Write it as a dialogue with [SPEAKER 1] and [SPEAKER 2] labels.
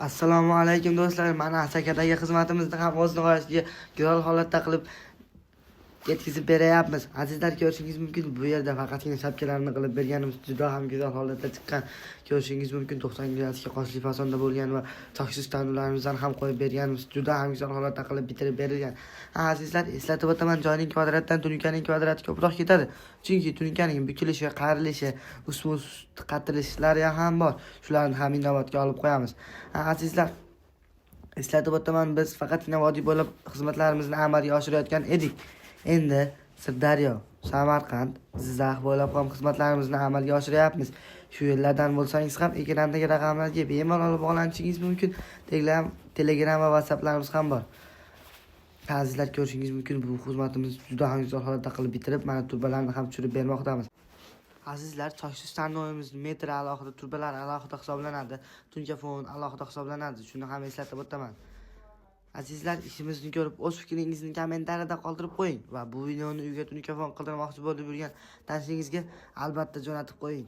[SPEAKER 1] Assalomu alaykum do'stlar. Mana Asakadagi xizmatimizni ham o'z nihoyasiga go'zal holatda qilib yetkazib beryapmiz. Azizlar, ko'rishingiz mumkin, bu yerda faqatgina shapkalarni qilib berganimiz juda ham go'zal holatda chiqqan. Ko'rishingiz mumkin, 90 gradusga qoshli fasonda bo'lgan va choksiz tandirlarimizdan ham qo'yib berganimiz juda ham go'zal holatda qilib bitirib berilgan. Azizlar, eslatib o'taman, joyning kvadratidan tunikaning kvadrati ko'proq ketadi. Chunki tunikaning bukilishi, qayrilishi, ustma-ust qatilishlari ham bor. Shularni ham inobatga olib qo'yamiz. Azizlar, eslatib o'taman, biz faqatgina vodiy bo'ylab xizmatlarimizni amalga oshirayotgan edik. Endi Sirdaryo, Samarqand, Jizzax bo'ylab ham xizmatlarimizni amalga oshiryapmiz. Shu yerlardan bo'lsangiz ham ekrandagi raqamlarga bemalol bog'lanishingiz mumkin. Telegram va WhatsApplarimiz ham bor. Azizlar, ko'rishingiz mumkin, bu xizmatimiz juda ham go'zal holatda qilib bitirib, mana turbalarni ham tushirib bermoqdamiz. Azizlar, choksiz tandirimiz metri alohida, turbalar alohida hisoblanadi. Tunkafon alohida hisoblanadi. Shuni ham eslatib o'taman. Azizlar, ishimizni ko'rib o'z fikringizni kommentariyada qoldirib qo'ying va bu videoni uyga tunkafon qildirmoqchi bo'lib yurgan tanishingizga albatta jo'natib qo'ying.